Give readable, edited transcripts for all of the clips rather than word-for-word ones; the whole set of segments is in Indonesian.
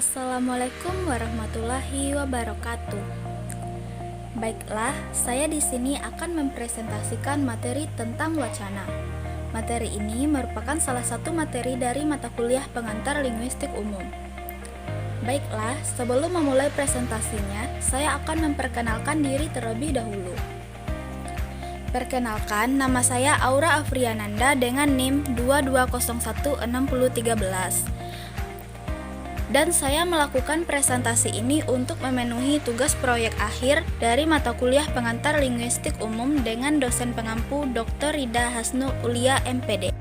Assalamualaikum warahmatullahi wabarakatuh. Baiklah, saya di sini akan mempresentasikan materi tentang wacana. Materi ini merupakan salah satu materi dari mata kuliah pengantar linguistik umum. Baiklah, sebelum memulai presentasinya, saya akan memperkenalkan diri terlebih dahulu. Perkenalkan, nama saya Aura Afriananda dengan NIM 22016013. Dan saya melakukan presentasi ini untuk memenuhi tugas proyek akhir dari mata kuliah pengantar linguistik umum dengan dosen pengampu Dr. Rida Hasnu Ulia MPD.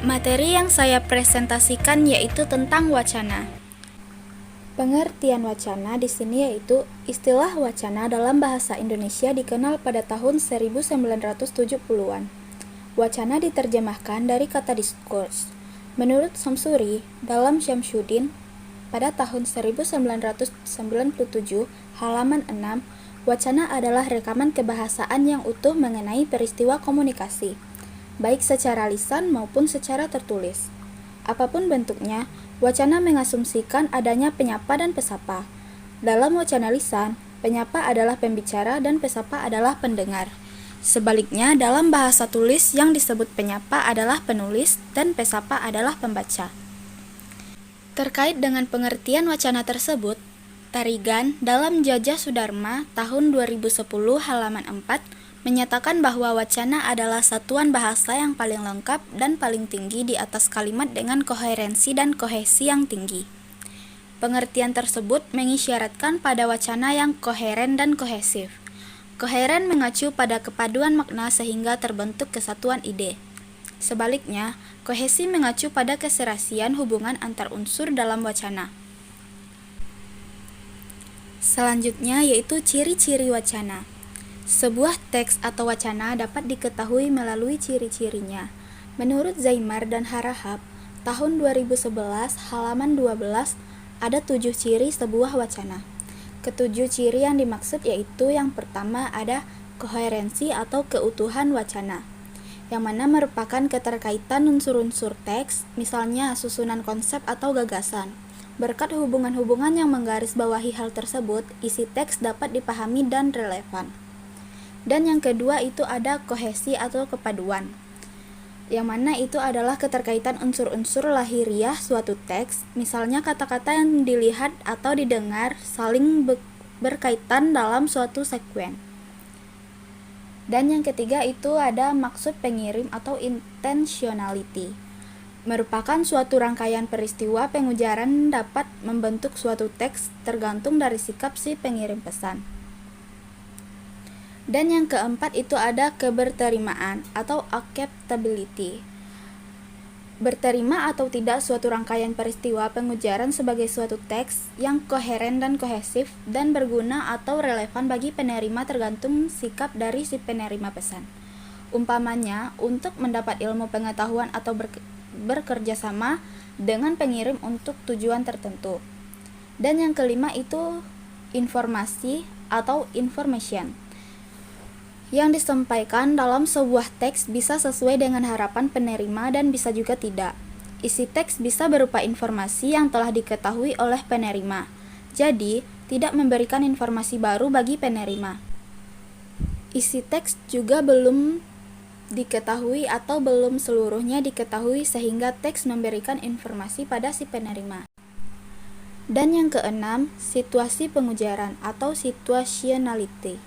Materi yang saya presentasikan yaitu tentang wacana. Pengertian wacana di sini yaitu istilah wacana dalam bahasa Indonesia dikenal pada tahun 1970-an. Wacana diterjemahkan dari kata diskurs. Menurut Samsuri, dalam Syamsuddin, pada tahun 1997, halaman 6, wacana adalah rekaman kebahasaan yang utuh mengenai peristiwa komunikasi, baik secara lisan maupun secara tertulis. Apapun bentuknya, wacana mengasumsikan adanya penyapa dan pesapa. Dalam wacana lisan, penyapa adalah pembicara dan pesapa adalah pendengar. Sebaliknya, dalam bahasa tulis yang disebut penyapa adalah penulis dan pesapa adalah pembaca. Terkait dengan pengertian wacana tersebut, Tarigan dalam Jajah Sudharma tahun 2010 halaman 4 menyatakan bahwa wacana adalah satuan bahasa yang paling lengkap dan paling tinggi di atas kalimat dengan koherensi dan kohesi yang tinggi. Pengertian tersebut mengisyaratkan pada wacana yang koheren dan kohesif. Koheren mengacu pada kepaduan makna sehingga terbentuk kesatuan ide. Sebaliknya, kohesi mengacu pada keserasian hubungan antar unsur dalam wacana. Selanjutnya yaitu ciri-ciri wacana. Sebuah teks atau wacana dapat diketahui melalui ciri-cirinya. Menurut Zaimar dan Harahap, tahun 2011 halaman 12 ada 7 ciri sebuah wacana. Ketujuh ciri yang dimaksud yaitu yang pertama ada koherensi atau keutuhan wacana, yang mana merupakan keterkaitan unsur-unsur teks, misalnya susunan konsep atau gagasan. Berkat hubungan-hubungan yang menggarisbawahi hal tersebut, isi teks dapat dipahami dan relevan. Dan yang kedua itu ada kohesi atau kepaduan, yang mana itu adalah keterkaitan unsur-unsur lahiriah suatu teks, misalnya kata-kata yang dilihat atau didengar saling berkaitan dalam suatu sekuen. Dan yang ketiga itu ada maksud pengirim atau intentionality, merupakan suatu rangkaian peristiwa pengujaran dapat membentuk suatu teks tergantung dari sikap si pengirim pesan. Dan yang keempat itu ada keberterimaan atau acceptability. Berterima atau tidak suatu rangkaian peristiwa pengujaran sebagai suatu teks yang koheren dan kohesif dan berguna atau relevan bagi penerima tergantung sikap dari si penerima pesan. Umpamanya, untuk mendapat ilmu pengetahuan atau bekerja sama dengan pengirim untuk tujuan tertentu. Dan yang kelima itu informasi atau information, yang disampaikan dalam sebuah teks bisa sesuai dengan harapan penerima dan bisa juga tidak. Isi teks bisa berupa informasi yang telah diketahui oleh penerima, jadi tidak memberikan informasi baru bagi penerima. Isi teks juga belum diketahui atau belum seluruhnya diketahui sehingga teks memberikan informasi pada si penerima. Dan yang keenam, situasi pengujaran atau situationality,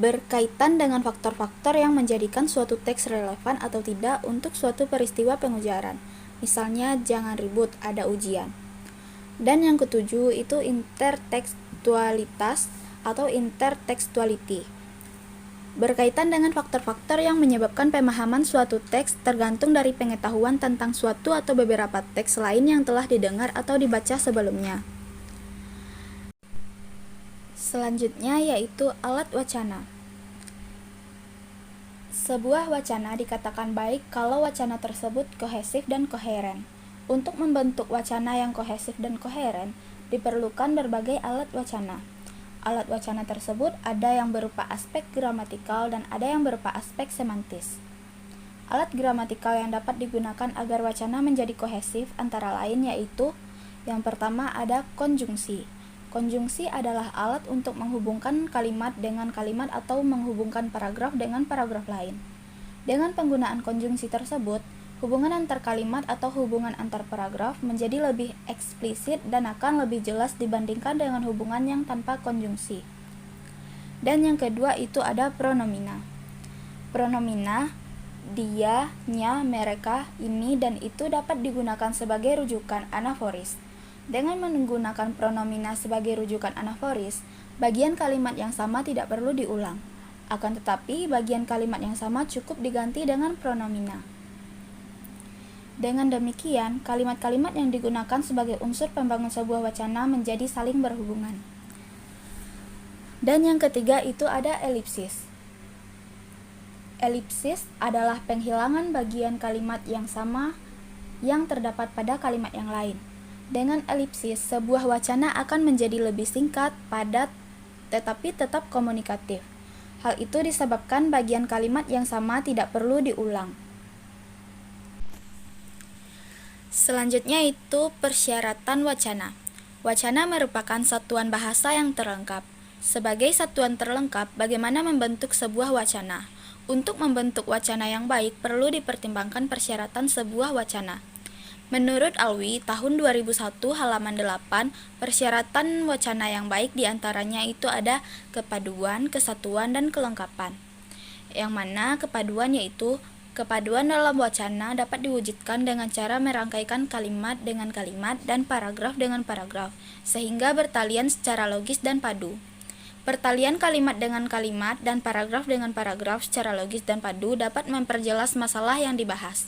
berkaitan dengan faktor-faktor yang menjadikan suatu teks relevan atau tidak untuk suatu peristiwa pengujaran. Misalnya, jangan ribut, ada ujian. Dan yang ketujuh itu intertekstualitas atau intertekstuality, berkaitan dengan faktor-faktor yang menyebabkan pemahaman suatu teks tergantung dari pengetahuan tentang suatu atau beberapa teks lain yang telah didengar atau dibaca sebelumnya. Selanjutnya yaitu alat wacana. Sebuah wacana dikatakan baik kalau wacana tersebut kohesif dan koheren. Untuk membentuk wacana yang kohesif dan koheren, diperlukan berbagai alat wacana. Alat wacana tersebut ada yang berupa aspek gramatikal dan ada yang berupa aspek semantis. Alat gramatikal yang dapat digunakan agar wacana menjadi kohesif antara lain yaitu Yang pertama ada konjungsi. Konjungsi adalah alat untuk menghubungkan kalimat dengan kalimat atau menghubungkan paragraf dengan paragraf lain. Dengan penggunaan konjungsi tersebut, hubungan antar kalimat atau hubungan antar paragraf menjadi lebih eksplisit dan akan lebih jelas dibandingkan dengan hubungan yang tanpa konjungsi. Dan yang kedua itu ada pronomina. Pronomina, dia, nya, mereka, ini, dan itu dapat digunakan sebagai rujukan anaforis. Dengan menggunakan pronomina sebagai rujukan anaforis, bagian kalimat yang sama tidak perlu diulang. Akan tetapi, bagian kalimat yang sama cukup diganti dengan pronomina. Dengan demikian, kalimat-kalimat yang digunakan sebagai unsur pembangun sebuah wacana menjadi saling berhubungan. Dan yang ketiga itu ada elipsis. Elipsis adalah penghilangan bagian kalimat yang sama yang terdapat pada kalimat yang lain. Dengan elipsis, sebuah wacana akan menjadi lebih singkat, padat, tetapi tetap komunikatif. Hal itu disebabkan bagian kalimat yang sama tidak perlu diulang. Selanjutnya itu persyaratan wacana. Wacana merupakan satuan bahasa yang terlengkap. Sebagai satuan terlengkap, bagaimana membentuk sebuah wacana? Untuk membentuk wacana yang baik, perlu dipertimbangkan persyaratan sebuah wacana. Menurut Alwi, tahun 2001 halaman 8, persyaratan wacana yang baik diantaranya itu ada kepaduan, kesatuan, dan kelengkapan. Yang mana kepaduan yaitu kepaduan dalam wacana dapat diwujudkan dengan cara merangkaikan kalimat dengan kalimat dan paragraf dengan paragraf, sehingga bertalian secara logis dan padu. Pertalian kalimat dengan kalimat dan paragraf dengan paragraf secara logis dan padu dapat memperjelas masalah yang dibahas.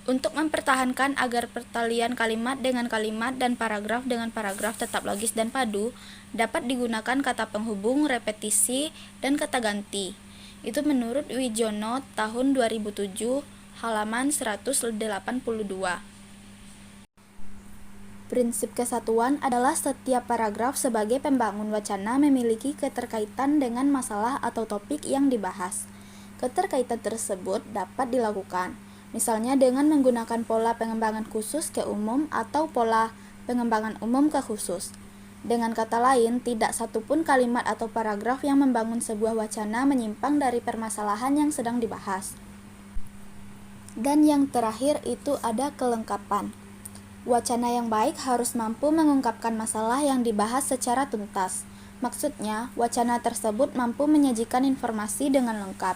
Untuk mempertahankan agar pertalian kalimat dengan kalimat dan paragraf dengan paragraf tetap logis dan padu, dapat digunakan kata penghubung, repetisi, dan kata ganti. Itu menurut Wijono tahun 2007, halaman 182. Prinsip kesatuan adalah setiap paragraf sebagai pembangun wacana memiliki keterkaitan dengan masalah atau topik yang dibahas. Keterkaitan tersebut dapat dilakukan misalnya dengan menggunakan pola pengembangan khusus ke umum atau pola pengembangan umum ke khusus. Dengan kata lain, tidak satupun kalimat atau paragraf yang membangun sebuah wacana menyimpang dari permasalahan yang sedang dibahas. Dan yang terakhir itu ada kelengkapan. Wacana yang baik harus mampu mengungkapkan masalah yang dibahas secara tuntas. Maksudnya, wacana tersebut mampu menyajikan informasi dengan lengkap.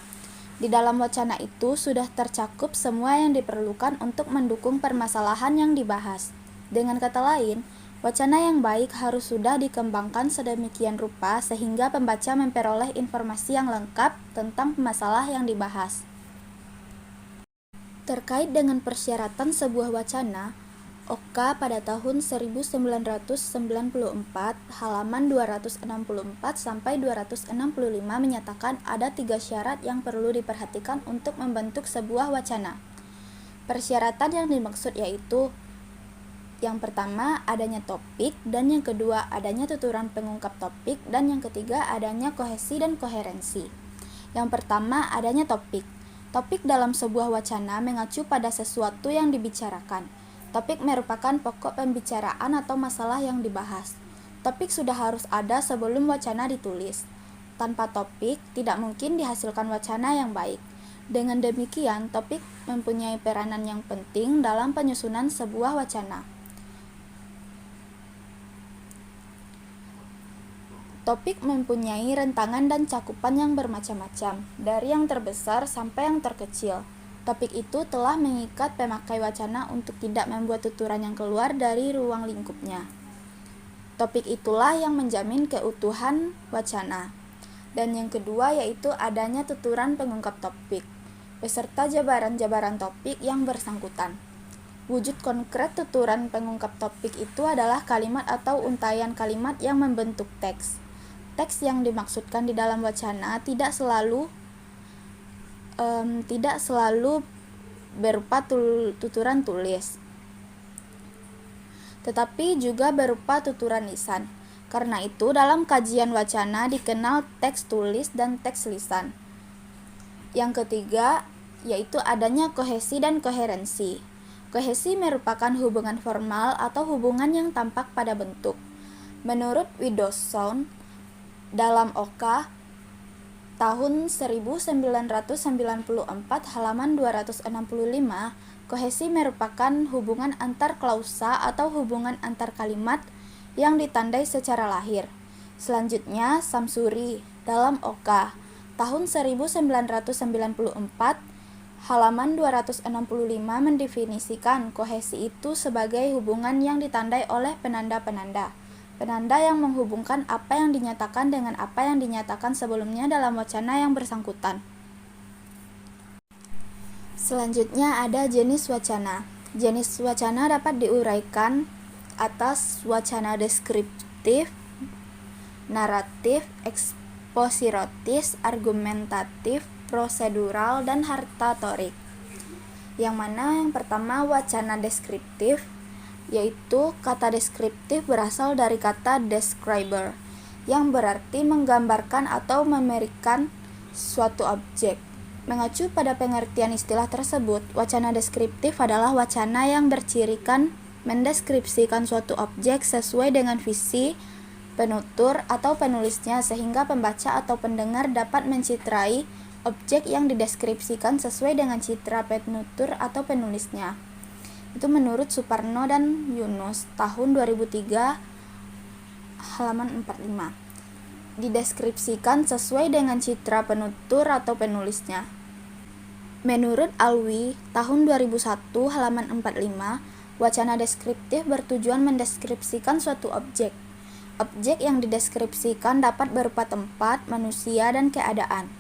Di dalam wacana itu sudah tercakup semua yang diperlukan untuk mendukung permasalahan yang dibahas. Dengan kata lain, wacana yang baik harus sudah dikembangkan sedemikian rupa sehingga pembaca memperoleh informasi yang lengkap tentang masalah yang dibahas. Terkait dengan persyaratan sebuah wacana, Oka pada tahun 1994 halaman 264 sampai 265 menyatakan ada 3 syarat yang perlu diperhatikan untuk membentuk sebuah wacana. Persyaratan yang dimaksud yaitu yang pertama adanya topik, dan yang kedua adanya tuturan pengungkap topik, dan yang ketiga adanya kohesi dan koherensi. Yang pertama adanya topik. Topik dalam sebuah wacana mengacu pada sesuatu yang dibicarakan. Topik merupakan pokok pembicaraan atau masalah yang dibahas. Topik sudah harus ada sebelum wacana ditulis. Tanpa topik, tidak mungkin dihasilkan wacana yang baik. Dengan demikian, topik mempunyai peranan yang penting dalam penyusunan sebuah wacana. Topik mempunyai rentangan dan cakupan yang bermacam-macam, dari yang terbesar sampai yang terkecil. Topik itu telah mengikat pemakai wacana untuk tidak membuat tuturan yang keluar dari ruang lingkupnya. Topik itulah yang menjamin keutuhan wacana. Dan yang kedua yaitu adanya tuturan pengungkap topik, beserta jabaran-jabaran topik yang bersangkutan. Wujud konkret tuturan pengungkap topik itu adalah kalimat atau untaian kalimat yang membentuk teks. Teks yang dimaksudkan di dalam wacana tidak selalu berupa tuturan tulis, tetapi juga berupa tuturan lisan. Karena itu, dalam kajian wacana dikenal teks tulis dan teks lisan. Yang ketiga, yaitu adanya kohesi dan koherensi. Kohesi merupakan hubungan formal atau hubungan yang tampak pada bentuk. Menurut Widdowson, dalam Oka, tahun 1994 halaman 265, kohesi merupakan hubungan antar klausa atau hubungan antar kalimat yang ditandai secara lahir. Selanjutnya, Samsuri, dalam Oka, tahun 1994 halaman 265 mendefinisikan kohesi itu sebagai hubungan yang ditandai oleh penanda-penanda. Penanda yang menghubungkan apa yang dinyatakan dengan apa yang dinyatakan sebelumnya dalam wacana yang bersangkutan. Selanjutnya ada jenis wacana. Jenis wacana dapat diuraikan atas wacana deskriptif, naratif, eksposirotis, argumentatif, prosedural, dan hartatorik. Yang mana yang pertama wacana deskriptif, yaitu kata deskriptif berasal dari kata describer, yang berarti menggambarkan atau memberikan suatu objek. Mengacu pada pengertian istilah tersebut, wacana deskriptif adalah wacana yang bercirikan mendeskripsikan suatu objek sesuai dengan visi penutur atau penulisnya, sehingga pembaca atau pendengar dapat mencitrai objek yang dideskripsikan sesuai dengan citra penutur atau penulisnya. Itu menurut Suparno dan Yunus, tahun 2003, halaman 45. Dideskripsikan sesuai dengan citra penutur atau penulisnya. Menurut Alwi, tahun 2001, halaman 45, wacana deskriptif bertujuan mendeskripsikan suatu objek. Objek yang dideskripsikan dapat berupa tempat, manusia, dan keadaan.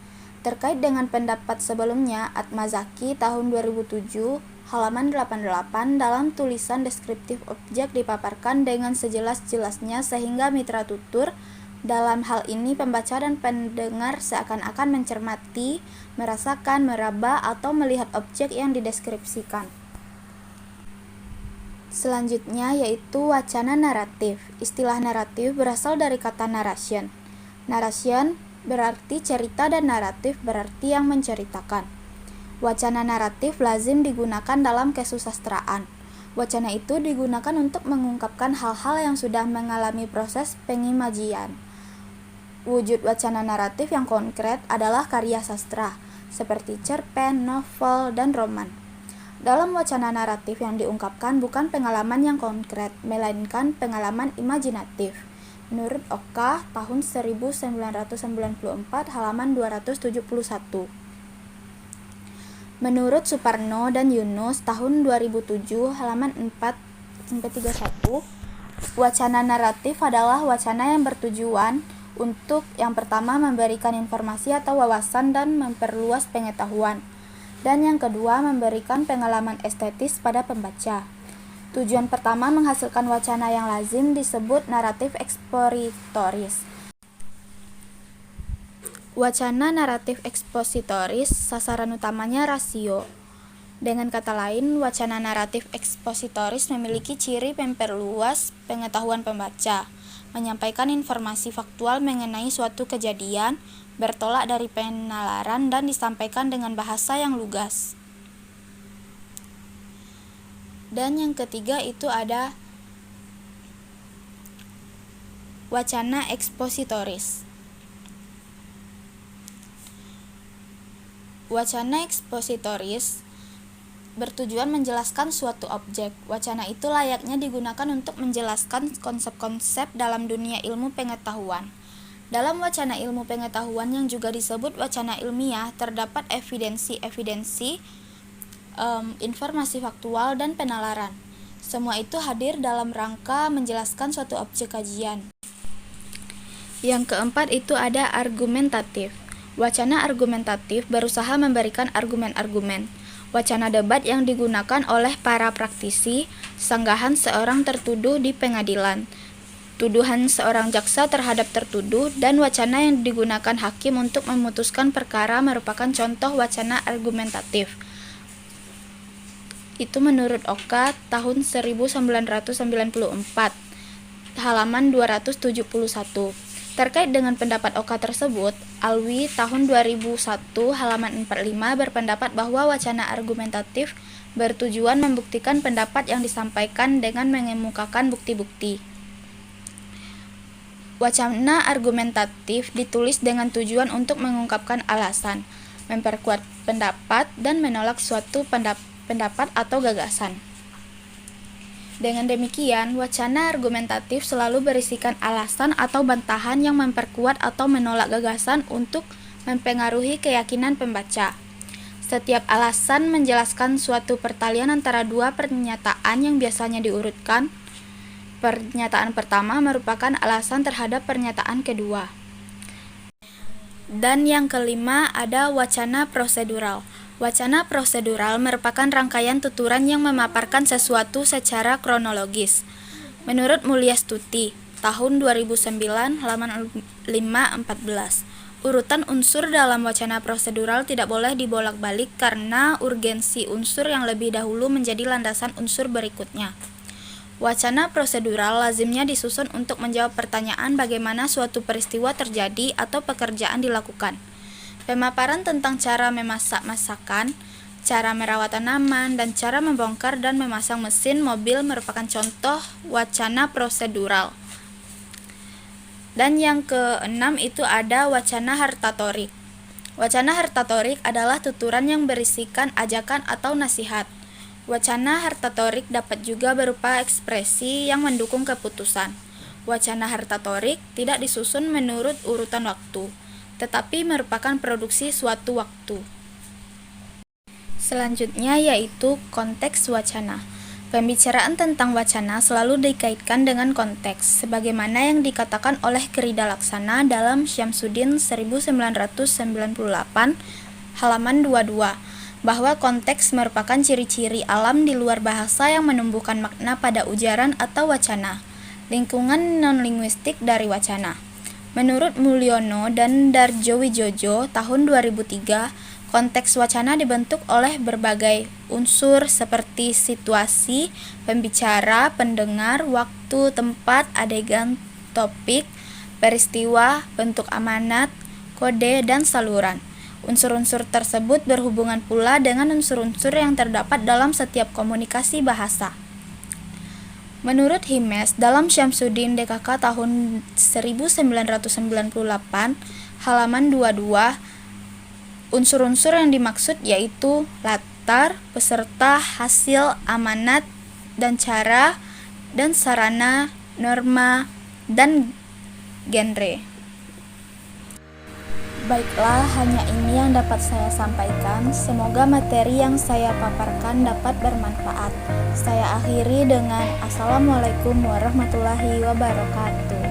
Terkait dengan pendapat sebelumnya, Atmazaki tahun 2007, halaman 88, dalam tulisan deskriptif objek dipaparkan dengan sejelas-jelasnya sehingga mitra tutur, dalam hal ini pembaca dan pendengar, seakan-akan mencermati, merasakan, meraba, atau melihat objek yang dideskripsikan. Selanjutnya yaitu wacana naratif. Istilah naratif berasal dari kata narration. Narration berarti cerita dan naratif berarti yang menceritakan. Wacana naratif lazim digunakan dalam kesusastraan. Wacana itu digunakan untuk mengungkapkan hal-hal yang sudah mengalami proses pengimajian. Wujud wacana naratif yang konkret adalah karya sastra, seperti cerpen, novel, dan roman. Dalam wacana naratif yang diungkapkan bukan pengalaman yang konkret, melainkan pengalaman imajinatif. Menurut Oka, tahun 1994, halaman 271. Menurut Suparno dan Yunus, tahun 2007, halaman 4-31, wacana naratif adalah wacana yang bertujuan untuk yang pertama memberikan informasi atau wawasan dan memperluas pengetahuan, dan yang kedua memberikan pengalaman estetis pada pembaca. Tujuan pertama menghasilkan wacana yang lazim disebut naratif ekspositoris. Wacana naratif ekspositoris sasaran utamanya rasio. Dengan kata lain, wacana naratif ekspositoris memiliki ciri memperluas pengetahuan pembaca, menyampaikan informasi faktual mengenai suatu kejadian, bertolak dari penalaran, dan disampaikan dengan bahasa yang lugas. Dan yang ketiga itu ada wacana ekspositoris. Wacana ekspositoris bertujuan menjelaskan suatu objek. Wacana itu layaknya digunakan untuk menjelaskan konsep-konsep dalam dunia ilmu pengetahuan. Dalam wacana ilmu pengetahuan yang juga disebut wacana ilmiah, terdapat evidensi-evidensi, informasi faktual, dan penalaran. Semua itu hadir dalam rangka menjelaskan suatu objek kajian. Yang keempat itu ada argumentatif. Wacana argumentatif berusaha memberikan argumen-argumen. Wacana debat yang digunakan oleh para praktisi, sanggahan seorang tertuduh di pengadilan, tuduhan seorang jaksa terhadap tertuduh, dan wacana yang digunakan hakim untuk memutuskan perkara merupakan contoh wacana argumentatif. Itu menurut Oka tahun 1994, halaman 271. Terkait dengan pendapat Oka tersebut, Alwi tahun 2001 halaman 45 berpendapat bahwa wacana argumentatif bertujuan membuktikan pendapat yang disampaikan dengan mengemukakan bukti-bukti. Wacana argumentatif ditulis dengan tujuan untuk mengungkapkan alasan, memperkuat pendapat, dan menolak suatu pendapat atau gagasan. Dengan demikian, wacana argumentatif selalu berisikan alasan atau bantahan yang memperkuat atau menolak gagasan untuk mempengaruhi keyakinan pembaca. Setiap alasan menjelaskan suatu pertalian antara dua pernyataan yang biasanya diurutkan. Pernyataan pertama merupakan alasan terhadap pernyataan kedua. Dan yang kelima ada wacana prosedural. Wacana prosedural merupakan rangkaian tuturan yang memaparkan sesuatu secara kronologis. Menurut Mulyastuti, tahun 2009, halaman 514, urutan unsur dalam wacana prosedural tidak boleh dibolak-balik karena urgensi unsur yang lebih dahulu menjadi landasan unsur berikutnya. Wacana prosedural lazimnya disusun untuk menjawab pertanyaan bagaimana suatu peristiwa terjadi atau pekerjaan dilakukan. Pemaparan tentang cara memasak masakan, cara merawat tanaman, dan cara membongkar dan memasang mesin mobil merupakan contoh wacana prosedural. Dan yang keenam itu ada wacana hartatorik. Wacana hartatorik adalah tuturan yang berisikan ajakan atau nasihat. Wacana hartatorik dapat juga berupa ekspresi yang mendukung keputusan. Wacana hartatorik tidak disusun menurut urutan waktu, tetapi merupakan produksi suatu waktu. Selanjutnya yaitu konteks wacana. Pembicaraan tentang wacana selalu dikaitkan dengan konteks, sebagaimana yang dikatakan oleh Krida Laksana dalam Syamsuddin 1998, halaman 22, bahwa konteks merupakan ciri-ciri alam di luar bahasa yang menumbuhkan makna pada ujaran atau wacana, lingkungan non-linguistik dari wacana. Menurut Mulyono dan Darjowijojo tahun 2003, konteks wacana dibentuk oleh berbagai unsur seperti situasi, pembicara, pendengar, waktu, tempat, adegan, topik, peristiwa, bentuk amanat, kode, dan saluran. Unsur-unsur tersebut berhubungan pula dengan unsur-unsur yang terdapat dalam setiap komunikasi bahasa. Menurut Himes, dalam Syamsuddin DKK tahun 1998, halaman 22, unsur-unsur yang dimaksud yaitu latar, peserta, hasil, amanat, dan cara, dan sarana, norma, dan genre. Baiklah, hanya ini yang dapat saya sampaikan. Semoga materi yang saya paparkan dapat bermanfaat. Saya akhiri dengan Assalamualaikum warahmatullahi wabarakatuh.